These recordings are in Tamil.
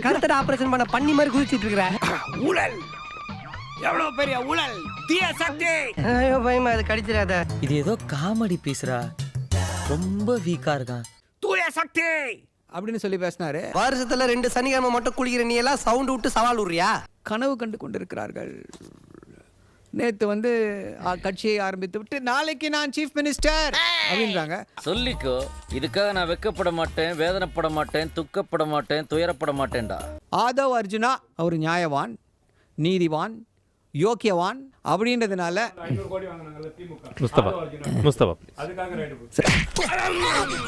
கருத்தட ஆபரேஷன் பண்ண பண்ணி மாதிரி குதிச்சிட்டு இருக்கிற ஊழல் எவ்வளவு பெரிய ஊழல் தீய சக்தி. ஐயோ பயமா அது கடிச்சிடாத. இது ஏதோ காமெடி பேசுறா, ரொம்ப வீக்கா இருக்கான். தூய சக்தி அப்படின்னு சொல்லி பேசினாரு. வருஷத்துல 2 சனிக்கிழமை மட்டும் குளிக்கிற நீ எல்லாம் சவுண்ட் விட்டு சவால் விடுறியா? கனவு கண்டு கொண்டிருக்கிறார்கள். நேத்து கட்சியை ஆரம்பித்து விட்டு நாளைக்கு நான் சீஃப் மினிஸ்டர் அப்படின்றாங்க. சொல்லிக்கோ, இதுக்காக நான் வெக்கப்பட மாட்டேன், வேதனைப்பட மாட்டேன், துக்கப்பட மாட்டேன், துயரப்பட மாட்டேன்டா. ஆதவ் அர்ஜுனா அவர் நியாயவான், நீதிவான், யோக்கியவான் அப்படின்றதுனால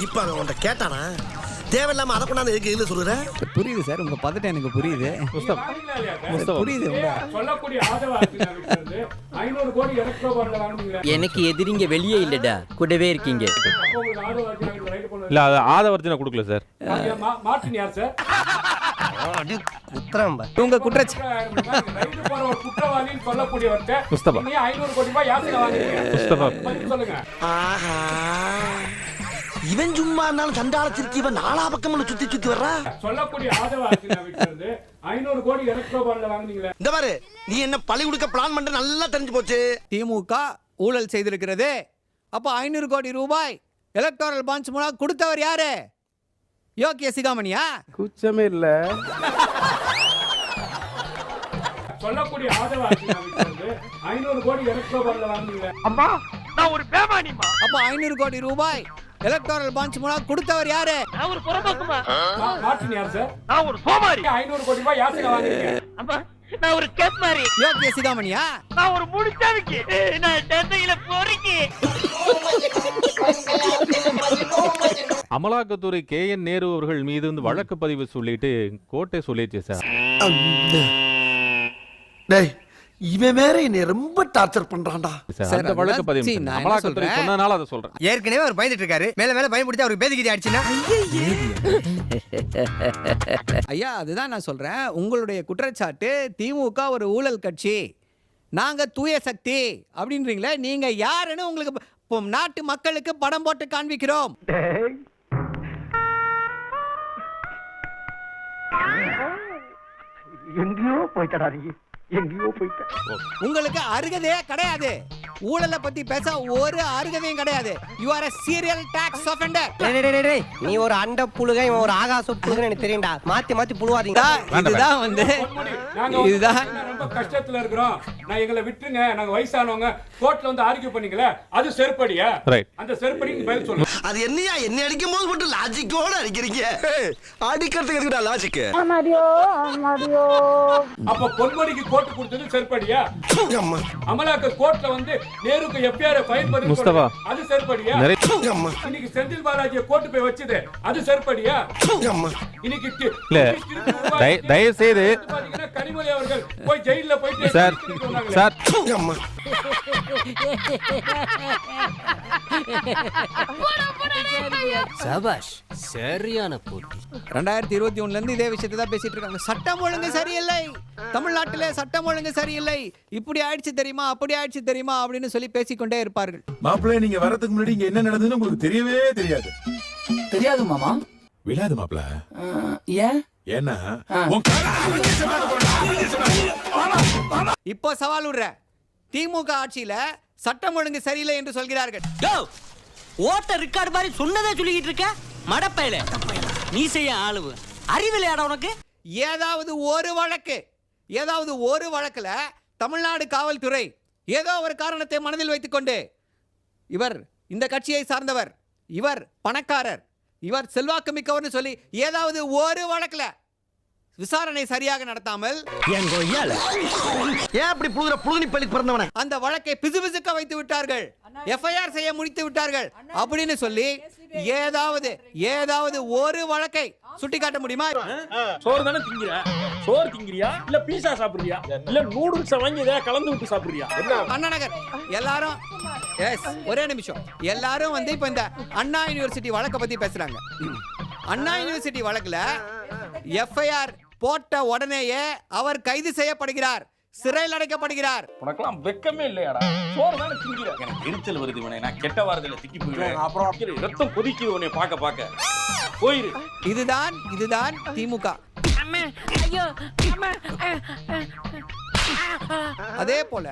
இப்ப அவன் கேட்டானா தேவையில்லாம அதை கொண்டாந்து எதுக்கு இல்ல சொல்லுற? புரியுது சார், உங்க பதட்டம் எனக்கு புரியுது. புரியுது. எனக்கு எதிரிங்க வெளியே இல்லடா, கூடவே இருக்கீங்க. இல்ல அது ஆதவர்ஜுனா கொடுக்கல சார். மார்டின் யார் சார்? உங்க குற்றச்சாட்டு இவன் சும்மா இருந்தாலும் சண்டாளத்திற்கு இவன் நாலா பக்கம் சுத்தி சுத்தி வர்றா. சொல்லக்கூடிய ஆதரவு 500 கோடி எலக்ட்ரோபால்ல வாங்குனீங்களே. இந்த பாரு, நீ என்ன பழி கொடுக்க பிளான் பண்ற நல்லா தெரிஞ்சு போச்சு. திமுக ஊழல் செய்திருக்கிறது. அப்ப 500 கோடி ரூபாய் எலக்டோரல் பாண்ட்ஸ் மூலம் கொடுத்தவர் யாரு? யோக்கிய சிகாமணியா? குச்சமே இல்ல. சொல்லக்கூடிய ஆதரவு 500 கோடி எலக்ட்ரோபால்ல வாங்குனீங்களே. அம்மா நான் ஒரு பேமானிமா. அப்ப 500 கோடி ரூபாய் எலக்டோரல் பாண்ட்ஸ் மூலம் கொடுத்தவர் யாரு? நான் ஒரு புறம்போக்குமா. மார்டின் யார் சார்? நான் ஒரு சோமாரி. 500 கோடி ரூபாய் யாருக்கு வாங்குனீங்க? அம்மா நான் ஒரு கேப்மாரி. யோக்கிய சிகாமணியா? நான் ஒரு முடிச்சாவிக்கு. நான் டென்னையில போறீங்க. அமலாக்கத்துறை KN நேரு அவர்கள் மீது வழக்கு பதிவு சொல்லிட்டு கோர்ட்டே சொல்லிடுச்சு சார். டேய், இவன் வேற என்னை ரொம்ப டார்ச்சர் பண்றான்டா. அந்த வழக்கு பதிவு அமலாக்கத்துறை சொன்னனால அதை சொல்றேன். ஏற்கனவே அவர் பயந்துட்டு இருக்காரு, மேல மேல பயன்படுத்தி அவருக்கு பேதிக்கிதி ஆயிடுச்சுன்னா ஐயா, அதுதான் நான் சொல்றேன். உங்களுடைய குற்றச்சாட்டு திமுக ஒரு ஊழல் கட்சி, நாங்க தூய சக்தி அப்படின்றீங்களே. நீங்க யாருன்னு உங்களுக்கு நாட்டு மக்களுக்கு படம் போட்டு காண்பிக்கிறோம். எங்கேயோ போயிட்டடா நீ, எங்கேயோ போயிட்ட. உங்களுக்கு அருகதையே கிடையாது. ஊழலை பத்தி பேச ஒரு அருகதையும் கிடையாது. You are a serial tax offender. நீ ஒரு அண்ட புழுக, இவன் ஒரு ஆகாச புழுகன்னு எனக்கு தெரியும்டா. மாத்தி மாத்தி புழுவாதீங்க. இதுதான் ரொம்ப கஷ்டத்துல இருக்கிறோம், நான் எங்களை விட்டுருங்க, நாங்க வயசானவங்க, கோர்ட்ல ஆர்கியூ பண்ணீங்களே, அது செருப்படியா? அந்த செருப்படிக்கு பதில் சொல்லுங்க. அது என்னையா என்ன அடிக்கும் போது மட்டும் லாஜிக்கோட அடிக்கிறீங்க? அடிக்கிறதுக்கு எதுக்குடா லாஜிக்? அப்ப பொன்முடிக்கு கோர்ட் கொடுத்தது செருப்படியா? அமலாக்க கோர்ட்ல நேருக்கு எஃப்ஐஆர் ஃபைல் பண்ணி அது செருப்படியா? இன்னைக்கு செந்தில் பாலாஜியை கோர்ட் போய் வச்சது அது செருப்படியா? இன்னைக்கு தயவு செய்து கனிமொழி அவர்கள் போய் ஜெயில போயிட்டு சார் சபாஷ், சரியான போட்டி. 2021ல இருந்து இதே விஷயத்தை தான் பேசிட்டு இருக்காங்க. சட்டம் ஒழுங்கு சரியில்லை, தமிழ்நாட்டிலே சட்டம் ஒழுங்கு சரியில்லை, இப்படி ஆயிடுச்சு தெரியுமா, அப்படி ஆயிடுச்சு தெரியுமா அப்படின்னு சொல்லி பேசிக்கொண்டே இருப்பார்கள். மாப்பிள்ளை, நீங்க வரதுக்கு முன்னாடி இங்க என்ன நடந்ததுன்னு உங்களுக்கு தெரியவே தெரியாது. தெரியாது மாமா. விழாது மாப்பிள்ள. ஏன்? ஏன்னா இப்போ சவால் விடுற, திமுக ஆட்சியில சட்டம் ஒழுங்கு சரியில்லை என்று சொல்கிறார்கள். ஓட்ட ரெக்கார்டு மாதிரி சொன்னதே சொல்லிக்கிட்டு இருக்க மடப்பையில. நீ செய்ய ஆளுவு அறிவில்லையாடா உனக்கு? ஏதாவது ஒரு வழக்குல தமிழ்நாடு காவல்துறை ஏதோ ஒரு காரணத்தை மனதில் வைத்துக்கொண்டு இவர் இந்த கட்சியை சார்ந்தவர், இவர் பணக்காரர், இவர் செல்வாக்கு மிக்கவர்னு சொல்லி ஏதாவது ஒரு வழக்குல விசாரணை சரியாக நடத்தாமல் அந்த வழக்கை பிசுபிசுக்க வைத்து விட்டார்கள், எஃப்ஐஆர் செய்ய முடித்து விட்டார்கள் அப்படின்னு சொல்லி ஏதாவது ஒரு வழக்கை சுட்டி காட்ட முடியுமா? சோறு தானே திங்கிறியா? சோறு திங்கிறியா இல்ல பீஸா சாப்பிடுறியா இல்ல நூடுல்ஸ் வாங்கி இதை கலந்து விட்டு சாப்பிடுறியா? அண்ணா நகர் எல்லாரும் ஒரே நிமிஷம், எல்லாரும் இப்ப இந்த அண்ணா யூனிவர்சிட்டி வழக்கை பத்தி பேசுறாங்க. அண்ணா யூனிவர்சிட்டி வழக்குல எஃப்ஐஆர் போட்ட உடனேயே அவர் கைது செய்யப்படுகிறார், சிறையில் அடைக்கப்படுகிறார். உனக்கெல்லாம் வெக்கமே இல்லையாடா? சோறு தானே திங்கிற. எனக்கு எரிச்சல் வருது, நான் கெட்ட வார்த்தையில திக்கி போயிடுவேன், அப்புறம் ரத்தம் கொதிக்குது உன்னை பார்க்க போயிரு. இதுதான் திமுக. அதே போல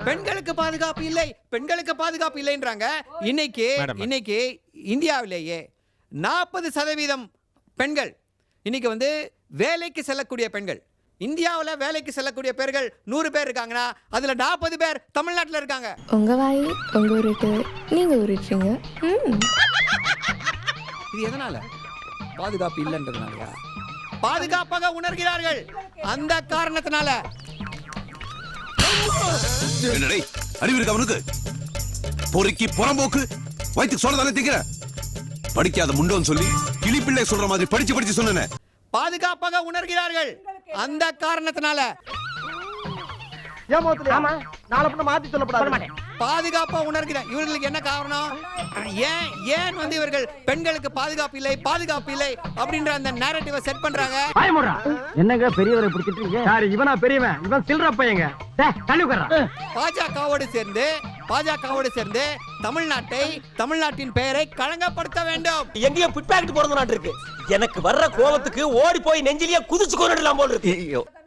பெண்களுக்கு பாதுகாப்பு இல்லைன்றாங்க. இன்னைக்கு இந்தியாவிலேயே 40% பெண்கள் இன்னைக்கு வந்து வேலைக்கு செல்லக்கூடிய பெண்கள், இந்தியாவில் வேலைக்கு செல்லக்கூடிய பேர்கள் 100 பேர் இருக்காங்கன்னா அதுல 40 பேர் தமிழ்நாட்டில் இருக்காங்க. உங்க வாய் உங்க ஊருட்டு நீங்க ஊருட்டுறீங்க. இது எதனால? பாதுகாப்பு இல்லைன்றதுனாலயா? பாதுகாப்பாக உணர்கிறார்கள். அந்த காரணத்தினால அறிவு இருக்கு அவனுக்கு. பொறுக்கி புறம்போக்கு வயிற்றுக்கு சொல்ல தானே திங்கிற. படிக்காத முண்டோன்னு சொல்லி கிளிப்பிள்ளை சொல்ற மாதிரி படிச்சு சொன்னேன். பாதுகாப்பாக உணர்கிறார்கள். அந்த காரணத்தினால பாதுகாப்பா உணர்கிறேன். இவர்களுக்கு என்ன காரணம்? ஏன் வந்து இவர்கள் பெண்களுக்கு பாதுகாப்பு இல்லை அப்படின்ற அந்த நேரட்டிவை செட் பண்றாங்க. என்னங்க பெரியவரை பிடிச்சிட்டு யாரு இவனா பெரியவன்? இவன் சில்ற பையங்க. பாஜகவோடு சேர்ந்து தமிழ்நாட்டின் பெயரை களங்கப்படுத்த வேண்டும். எங்கேயோ பிட்பாக்கெட் போறது நாட்டு இருக்கு. எனக்கு வர்ற கோபத்துக்கு ஓடி போய் நெஞ்சிலேயே குதிச்சு கொண்டுடலாம் போல இருக்கு.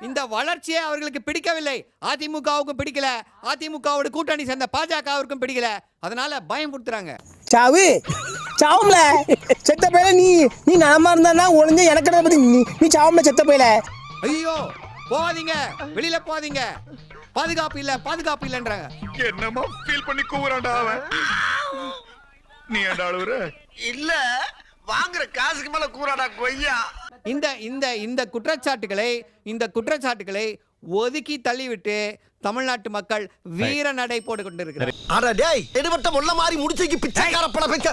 இந்த வளர்ச்சியை அவர்களுக்கு பிடிக்கவில்லை. அதிமுகவுக்கும் பிடிக்கல, அதிமுகவோட கூட்டணி சேர்ந்த பாஜகவிற்கும் பிடிக்கல. அதனால பயம் கொடுத்துறாங்க. சாவும்ல செத்த பையல. நீ நலமா இருந்தா ஒளிஞ்ச எனக்கு நீ சாவும்ல செத்த பையல. ஐயோ போவாதீங்க, வெளியில போவாதீங்க, பாதுகாப்பு இல்லன்றாங்க. என்னமா ஃபீல் பண்ணி கூவுறான்டா அவன். நீ ஏன்டா அழுவுற? இல்ல வாங்குற காசுக்கு மேல கூறாடா கொய்யா. இந்த குற்றச்சாட்டுகளை ஒதுக்கி தள்ளிவிட்டு தமிழ்நாட்டு மக்கள் வீர நடை போட்டு கொண்டிருக்கிறார். அட டேய், எடுபட்ட முள்ள மாதிரி முடிச்சைக்கு பிச்சைக்கார பண பெக்க.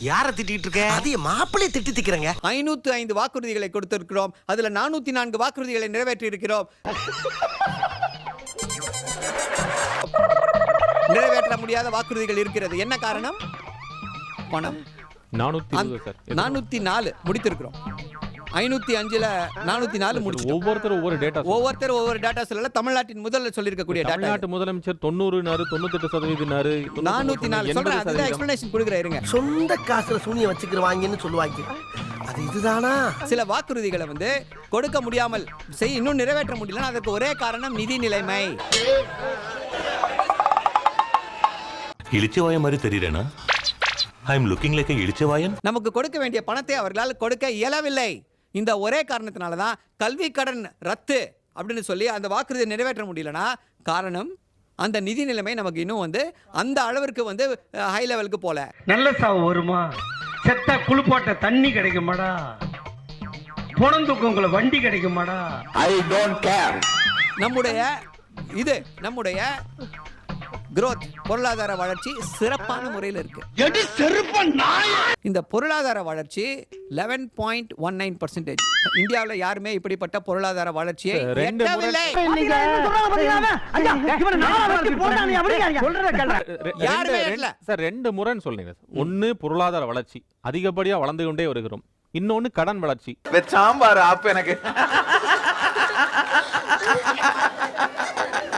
யார திட்டிட்டு இருக்க? அது மாப்பிளைய திட்டிக்கிறேங்க. 505 வாக்குறுதிகளை கொடுத்திருக்கிறோம். அதுல 404 வாக்குறுதிகளை நிறைவேற்றி இருக்கிறோம். நிறைவேற்ற முடியாத வாக்குறுதிகள் இருக்கிறது. என்ன காரணம்? பணம். 404 முடித்திருக்கிறோம். 505ல 404 முடிச்சிட்டோம். ஒவ்வொருத்தர் ஒவ்வொரு டேட்டா சொல்லல. தமிழ்நாட்டின் முதல்ல சொல்லிருக்கக்கூடிய டேட்டா. தமிழ்நாட்டு முதலமைச்சர் 90 98% 404 சொல்றேன். அதுதான் எக்ஸ்பிளனேஷன் கொடுக்குறேன் இருங்க. சொந்த காசுல சூனிய வச்சுக்கிறவாங்கன்னு சொல்லுவாங்க. அது இதுதானா? சில வாக்குறுதிகளை வந்து கொடுக்க முடியாமல் இன்னும் நிறைவேற்ற முடியல. அதற்கு ஒரே காரணம் நிதி நிலைமை. இளிச்சவாய மாதிரி தெரியறேனா? I am looking like a இளிச்சவாயன். நமக்கு கொடுக்க வேண்டிய பணத்தை அவர்களால் கொடுக்க இயலவில்லை. இந்த ஒரே காரணத்தினால தான் கல்வி கடன் ரத்து அப்படின்னு சொல்லி அந்த வாக்குறுதியை நிறைவேற்ற முடியலனா காரணம் அந்த நிதி நிலைமை நமக்கு இன்னும் வந்து அந்த அளவிற்கு வந்து ஹை லெவலுக்கு போல. நல்ல சாவு வருமா? செத்த குளிப்பாட்ட தண்ணி கிடைக்குமாடா? பொணந்துக்கு உங்களை வண்டி கிடைக்குமாடா? I don't care. நம்முடைய growth பொருளாதார வளர்ச்சி சிறப்பான முறையில் இருக்கு. இந்த பொருளாதார வளர்ச்சி 11.19%. இந்தியாவுல யாருமே இப்படிப்பட்ட பொருளாதார வளர்ச்சியை எட்டவில்லை. யாருமே எட்டல. சார் 2 முறைன்னு சொல்றீங்க. ஒன்னு பொருளாதார வளர்ச்சி அதிகப்படியா வளர்ந்து கொண்டே வருகிறோம். இன்னொன்னு கடன் வளர்ச்சி. சாம்பார் ஆப் எனக்கு.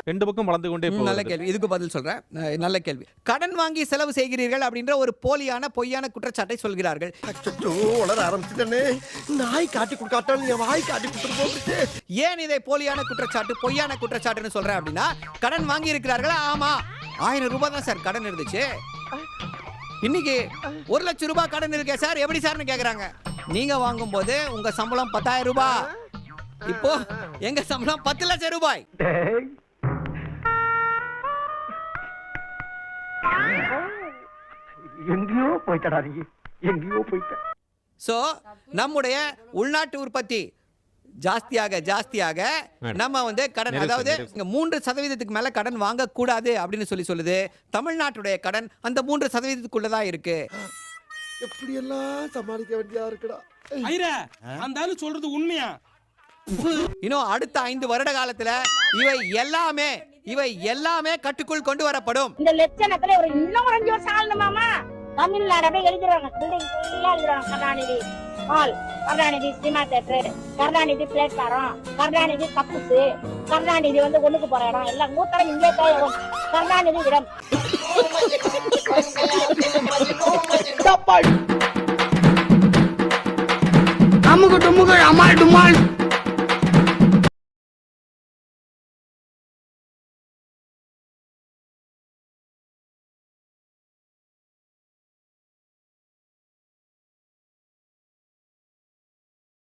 2 பக்கம் வளர்ந்து கொண்டே போகுது. நல்ல கேள்வி. இதுக்கு பதில் சொல்றேன். நல்ல கேள்வி. கடன் வாங்கி செலவு செய்கிறீர்கள் அப்படின்ற ஒரு பொய்யான குற்றச்சாட்டை சொல்கிறார்கள். வளர ஆரம்பிச்சிட்டனே. நாய் காட்டி கொடுக்காட்டாலும் என் வாய் காட்டி கொடுத்துட்டு போகுது. ஏன் இதை பொய்யான குற்றச்சாட்டுன்னு சொல்றேன் அப்படின்னா, கடன் வாங்கி இருக்கிறார்களா? ஆமா, 1000 ரூபாய் தான் சார் கடன் இருந்துச்சு. இன்னைக்கு 1 லட்சம் ரூபாய் கடன் இருக்கே சார், எப்படி சார்னு கேக்குறாங்க. நீங்க வாங்கும் போது உங்க சம்பளம் 10,000 ரூபாய். இப்போ எங்க சம்பளம் 10 லட்சம் ரூபாய். எங்கேயோ போயிட்டடா நீ. எங்கேயோ போயிட்ட. சோ நம்முடைய உள்நாட்டு உற்பத்தி ஜாஸ்தியாக நம்ம வந்து கடன், அதாவது 3% மேல கடன் வாங்க கூடாது அப்படின்னு சொல்லுது. தமிழ்நாட்டுடைய கடன் அந்த 3% தான் இருக்கு. எப்படி எல்லாம் சமாளிக்க வேண்டியதா இருக்குடா. ஐரா, அந்த ஆளு சொல்றது உண்மையா? இன்னும் அடுத்த 5 வருட காலத்துல இவை எல்லாமே கட்டுக்குள் கொண்டு வரப்படும். இந்த லட்சணத்துல ஒரு இன்னும் 5 வருஷம் ஆளணுமாமா? தமிழ்நாடு அப்படியே எழுதிடுவாங்க. பில்டிங் ஃபுல்லா எழுதிடுவாங்க. Karunanidhi hall, Karunanidhi cinema theatre, Karunanidhi platform, Karunanidhi கப்புசு, கருணாநிதி வந்து ஒண்ணுக்கு போற இடம் எல்லாம் மூத்தரம் இங்கே தேவை. கருணாநிதி இடம். அமுக்கு டுமுக்கு அமால் டுமால்